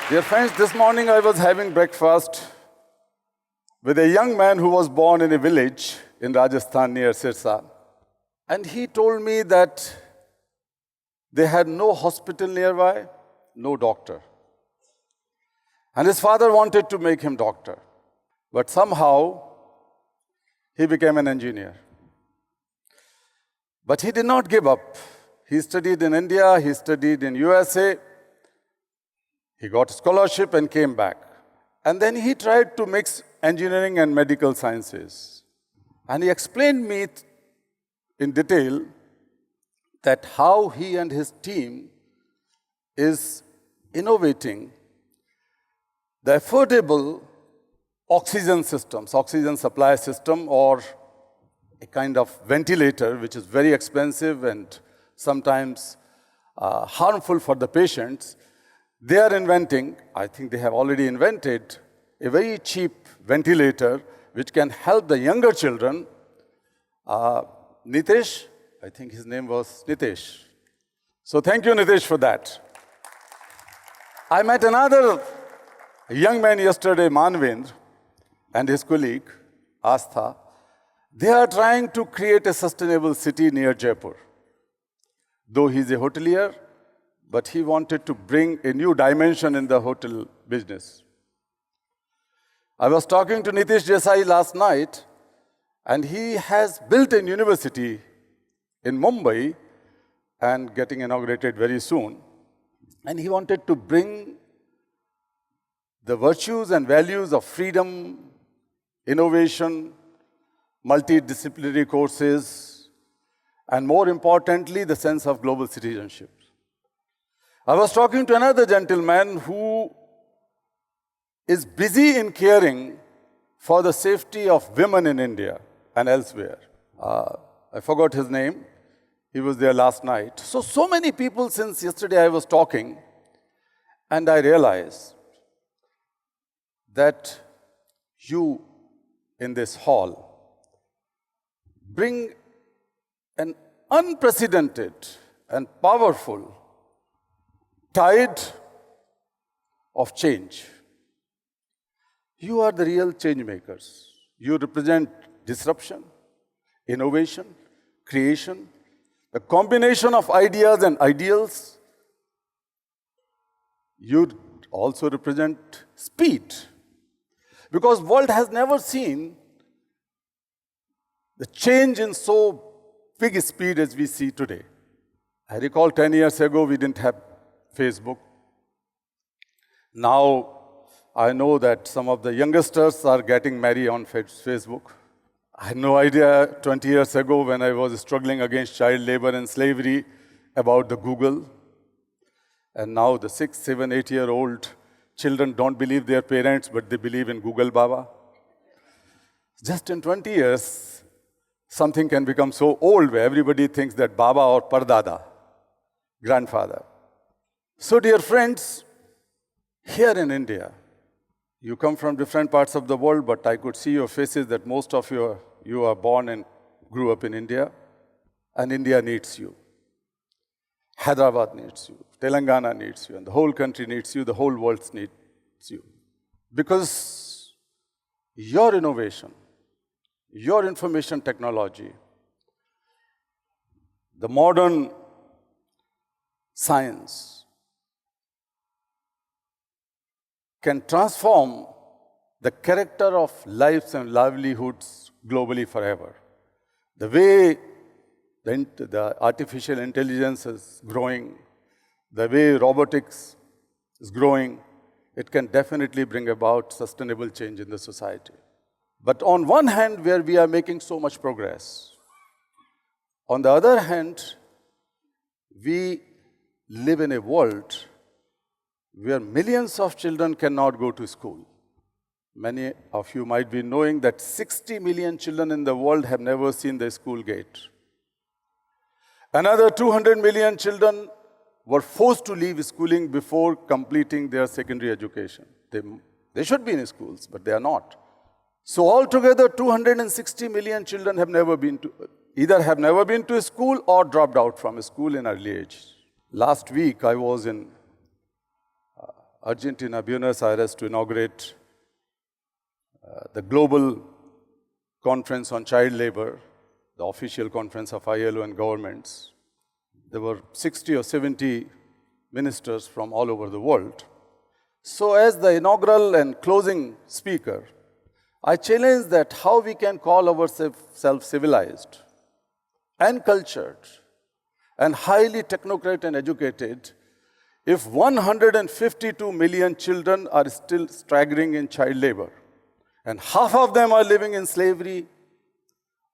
Dear friends, this morning I was having breakfast with a young man who was born in a village in Rajasthan near Sirsa. And he told me that they had no hospital nearby, no doctor. And his father wanted to make him doctor. But somehow, he became an engineer. But he did not give up. He studied in India, he studied in USA. He got a scholarship and came back. And then he tried to mix engineering and medical sciences. And he explained me in detail that how he and his team is innovating the affordable oxygen systems, oxygen supply system, or a kind of ventilator, which is very expensive and sometimes harmful for the patients. They are inventing, I think they have already invented, a very cheap ventilator which can help the younger children. Nitish, I think his name was Nitish. So thank you, Nitish, for that. I met another young man yesterday, Manvendra, and his colleague, Astha. They are trying to create a sustainable city near Jaipur. Though he's a hotelier, but he wanted to bring a new dimension in the hotel business. I was talking to Nitish Desai last night, and he has built a university in Mumbai and getting inaugurated very soon. And he wanted to bring the virtues and values of freedom, innovation, multidisciplinary courses, and more importantly, the sense of global citizenship. I was talking to another gentleman who is busy in caring for the safety of women in India and elsewhere. I forgot his name. He was there last night. So many people since yesterday I was talking, and I realized that you in this hall bring an unprecedented and powerful tide of change. You are the real change makers. You represent disruption, innovation, creation, the combination of ideas and ideals. You also represent speed, because world has never seen the change in so big a speed as we see today. I recall 10 years ago we didn't have Facebook. Now, I know that some of the youngsters are getting married on Facebook. I had no idea 20 years ago when I was struggling against child labor and slavery about the Google. And now the 6, 7, 8-year-old children don't believe their parents, but they believe in Google Baba. Just in 20 years, something can become so old where everybody thinks that Baba or Pardada, grandfather. So dear friends, here in India, you come from different parts of the world, but I could see your faces that most of you are born and grew up in India, and India needs you. Hyderabad needs you, Telangana needs you, and the whole country needs you, the whole world needs you. Because your innovation, your information technology, the modern science can transform the character of lives and livelihoods globally forever. The way the artificial intelligence is growing, the way robotics is growing, it can definitely bring about sustainable change in the society. But on one hand, where we are making so much progress, on the other hand, we live in a world where millions of children cannot go to school. Many of you might be knowing that 60 million children in the world have never seen the school gate. Another 200 million children were forced to leave schooling before completing their secondary education. They should be in schools, but they are not. So altogether, 260 million children have either have never been to school or dropped out from school in early age. Last week, I was in Argentina, Buenos Aires, to inaugurate the Global Conference on Child Labor, the official conference of ILO and governments. There were 60 or 70 ministers from all over the world. So as the inaugural and closing speaker, I challenge that how we can call ourselves civilized and cultured and highly technocrat and educated if 152 million children are still staggering in child labor, and half of them are living in slavery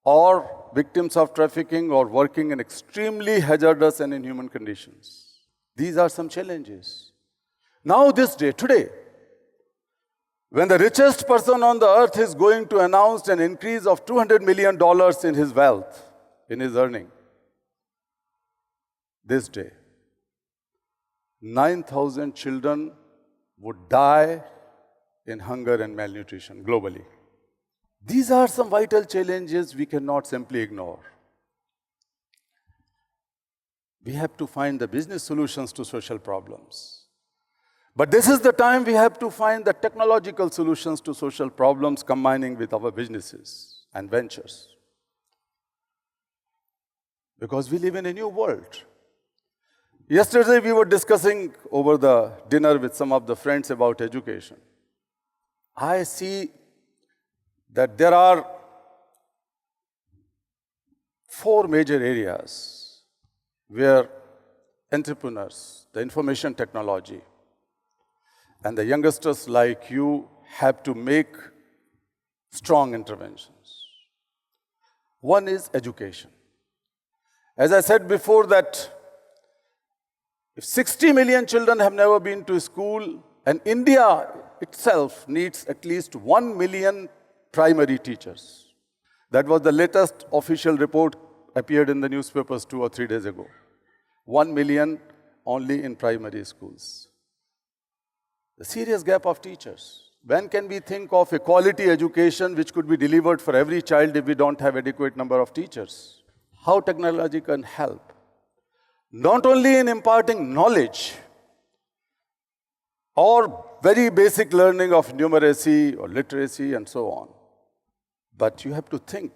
or victims of trafficking or working in extremely hazardous and inhuman conditions. These are some challenges. Now this day, today, when the richest person on the earth is going to announce an increase of $200 million in his wealth, in his earning, this day, 9,000 children would die in hunger and malnutrition globally. These are some vital challenges we cannot simply ignore. We have to find the business solutions to social problems. But this is the time we have to find the technological solutions to social problems, combining with our businesses and ventures. Because we live in a new world. Yesterday we were discussing over the dinner with some of the friends about education. I see that there are 4 major areas where entrepreneurs, the information technology, and the youngsters like you have to make strong interventions. One is education. As I said before, that if 60 million children have never been to school, and India itself needs at least 1 million primary teachers. That was the latest official report, appeared in the newspapers 2 or 3 days ago. 1 million only in primary schools. The serious gap of teachers. When can we think of a quality education which could be delivered for every child if we don't have adequate number of teachers? How technology can help? Not only in imparting knowledge or very basic learning of numeracy or literacy and so on, but you have to think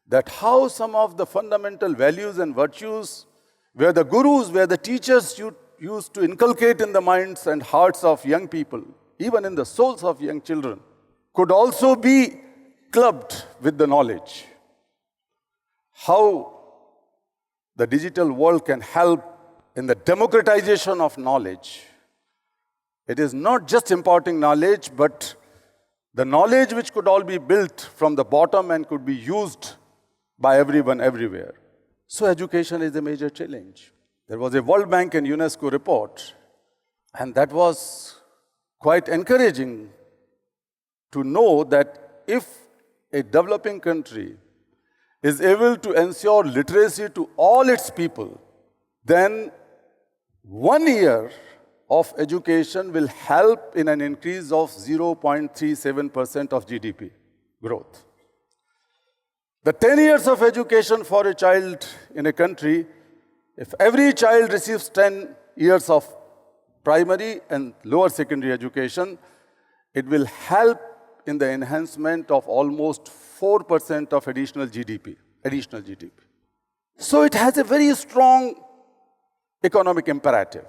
that how some of the fundamental values and virtues where the gurus, where the teachers used to inculcate in the minds and hearts of young people, even in the souls of young children, could also be clubbed with the knowledge. How the digital world can help in the democratization of knowledge. It is not just imparting knowledge, but the knowledge which could all be built from the bottom and could be used by everyone, everywhere. So education is a major challenge. There was a World Bank and UNESCO report, and that was quite encouraging to know that if a developing country is able to ensure literacy to all its people, then 1 year of education will help in an increase of 0.37% of GDP growth. The 10 years of education for a child in a country, if every child receives 10 years of primary and lower secondary education, it will help in the enhancement of almost 4% of additional GDP. So it has a very strong economic imperative.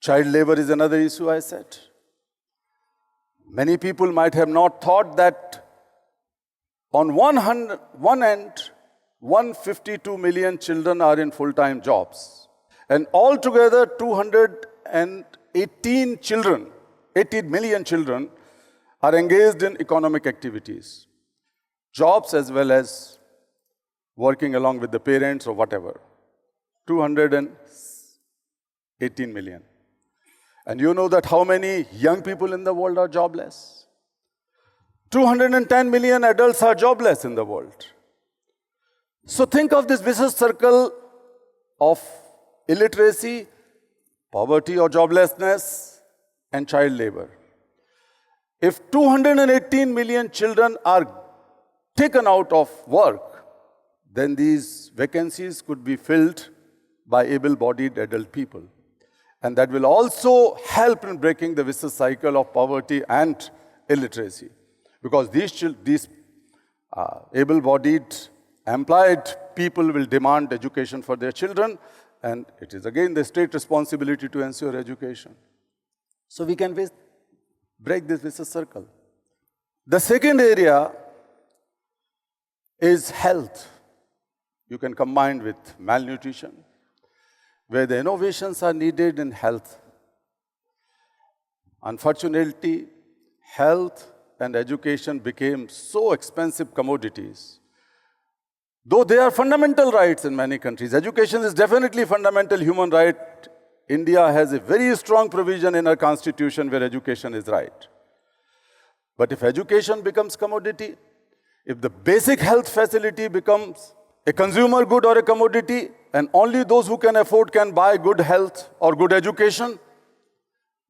Child labor is another issue, I said. Many people might have not thought that on one end, 152 million children are in full-time jobs. And altogether, 218 million children are engaged in economic activities. Jobs as well as working along with the parents or whatever. 218 million. And you know that how many young people in the world are jobless? 210 million adults are jobless in the world. So think of this vicious circle of illiteracy, poverty or joblessness, and child labor. If 218 million children are taken out of work, then these vacancies could be filled by able-bodied adult people. And that will also help in breaking the vicious cycle of poverty and illiteracy. Because these able-bodied, employed people will demand education for their children, and it is again the state responsibility to ensure education. So we can break this vicious circle. The second area is health. You can combine with malnutrition, where the innovations are needed in health. Unfortunately, health and education became so expensive commodities. Though they are fundamental rights in many countries, education is definitely fundamental human right. India has a very strong provision in our constitution where education is right. But if education becomes commodity, if the basic health facility becomes a consumer good or a commodity, and only those who can afford can buy good health or good education,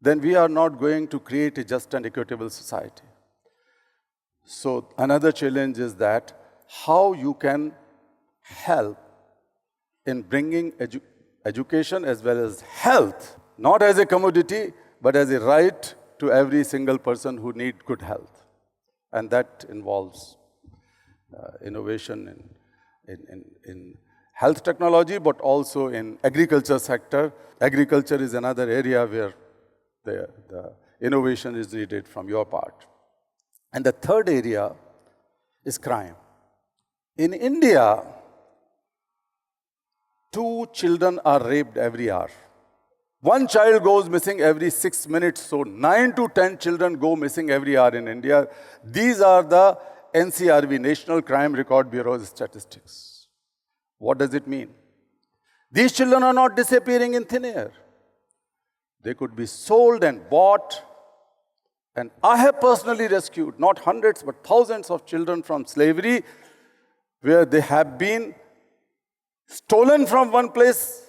then we are not going to create a just and equitable society. So another challenge is that how you can help in bringing education as well as health, not as a commodity, but as a right to every single person who needs good health. And that involves innovation in health technology, but also in agriculture sector. Agriculture is another area where the innovation is needed from your part. And the third area is crime. In India, 2 children are raped every hour. 1 child goes missing every 6 minutes, so 9 to 10 children go missing every hour in India. These are the NCRB, National Crime Record Bureau's statistics. What does it mean? These children are not disappearing in thin air. They could be sold and bought. And I have personally rescued not hundreds but thousands of children from slavery, where they have been stolen from one place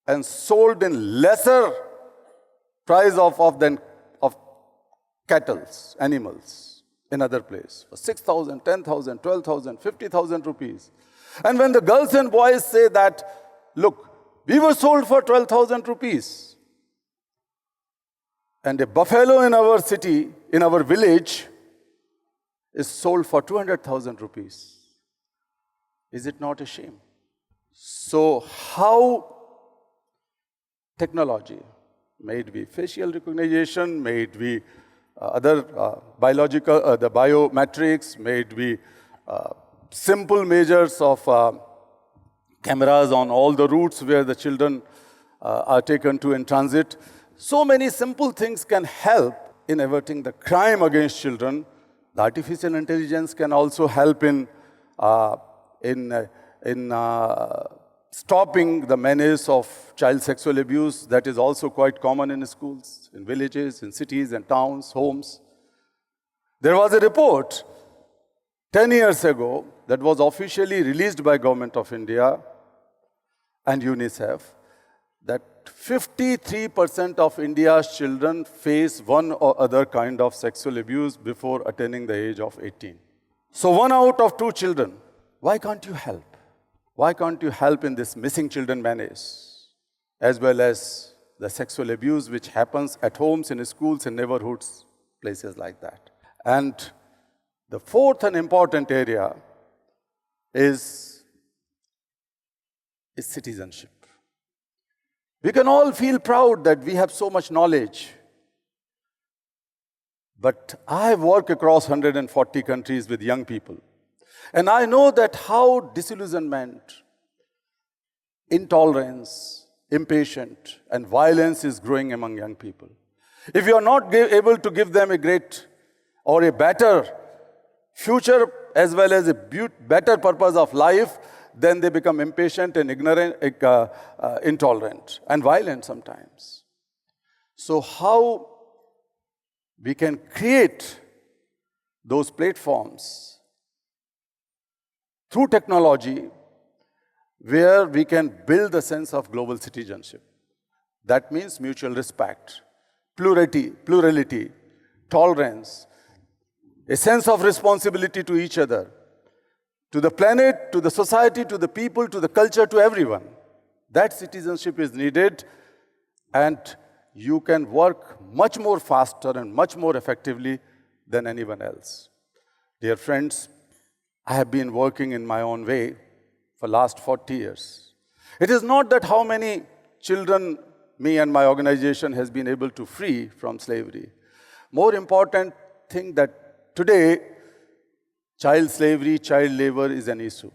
and sold in lesser price of cattle, animals, in other place for 6,000, 10,000, 12,000, 50,000 rupees. And when the girls and boys say that, look, we were sold for 12,000 rupees, and a buffalo in our city, in our village, is sold for 200,000 rupees. Is it not a shame? So how technology, may it be facial recognition, may it be other biological, the biometrics, may it be simple measures of cameras on all the routes where the children are taken to in transit. So many simple things can help in averting the crime against children. The artificial intelligence can also help in stopping the menace of child sexual abuse that is also quite common in schools, in villages, in cities and towns, homes. There was a report 10 years ago that was officially released by Government of India and UNICEF that 53% of India's children face one or other kind of sexual abuse before attaining the age of 18. So 1 out of 2 children. Why can't you help? Why can't you help in this missing children menace, as well as the sexual abuse which happens at homes, in schools, in neighborhoods, places like that? And the fourth and important area is citizenship. We can all feel proud that we have so much knowledge. But I have worked across 140 countries with young people. And I know that how disillusionment, intolerance, impatience, and violence is growing among young people. If you are not able to give them a great or a better future as well as a better purpose of life, then they become impatient and ignorant, intolerant, and violent sometimes. So how we can create those platforms through technology where we can build a sense of global citizenship. That means mutual respect, plurality, tolerance, a sense of responsibility to each other, to the planet, to the society, to the people, to the culture, to everyone. That citizenship is needed and you can work much more faster and much more effectively than anyone else. Dear friends, I have been working in my own way for last 40 years. It is not that how many children me and my organization has been able to free from slavery. More important thing that today, child slavery, child labor is an issue.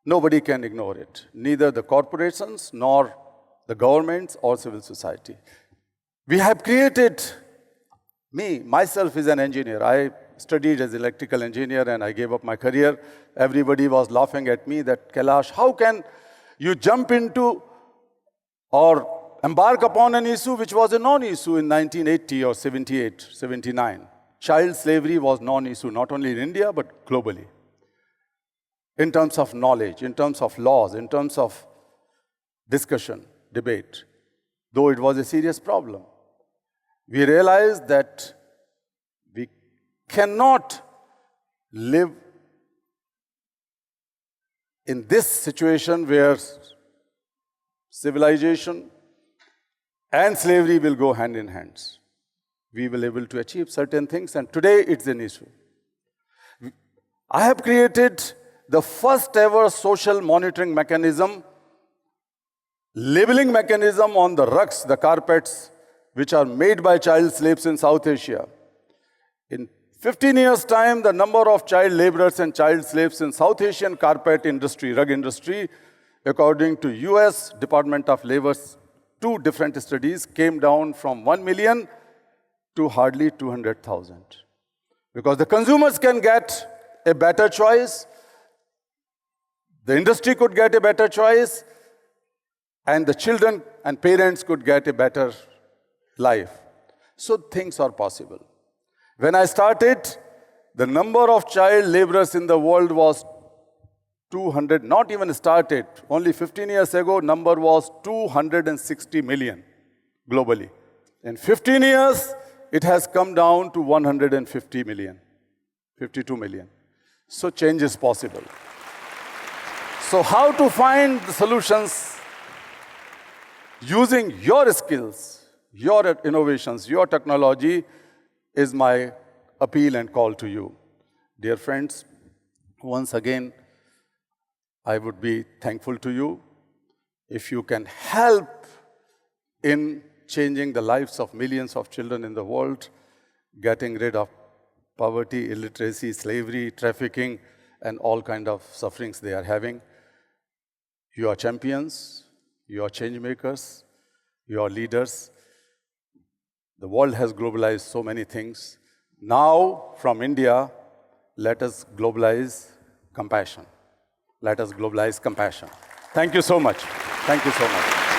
Nobody can ignore it, neither the corporations, nor the governments, or civil society. We have created, myself is an engineer. I studied as electrical engineer and I gave up my career. Everybody was laughing at me that, Kailash, how can you jump into or embark upon an issue which was a non-issue in 1980 or 78, 79. Child slavery was non-issue, not only in India, but globally. In terms of knowledge, in terms of laws, in terms of discussion, debate, though it was a serious problem. We realized that we cannot live in this situation where civilization and slavery will go hand in hand. We will be able to achieve certain things, and today it's an issue. I have created the first ever social monitoring mechanism, labeling mechanism on the rugs, the carpets, which are made by child slaves in South Asia. In 15 years' time, the number of child laborers and child slaves in South Asian carpet industry, rug industry, according to US Department of Labor's 2 different studies, came down from 1 million to hardly 200,000. Because the consumers can get a better choice, the industry could get a better choice, and the children and parents could get a better life. So things are possible. When I started, the number of child laborers in the world was 200, not even started. Only 15 years ago, number was 260 million globally. In 15 years, it has come down to 150 million, 52 million. So change is possible. So how to find the solutions using your skills, your innovations, your technology is my appeal and call to you. Dear friends, once again, I would be thankful to you if you can help in changing the lives of millions of children in the world, getting rid of poverty, illiteracy, slavery, trafficking, and all kinds of sufferings they are having. You are champions, you are change makers, you are leaders. The world has globalized so many things. Now, from India, let us globalize compassion. Let us globalize compassion. Thank you so much. Thank you so much.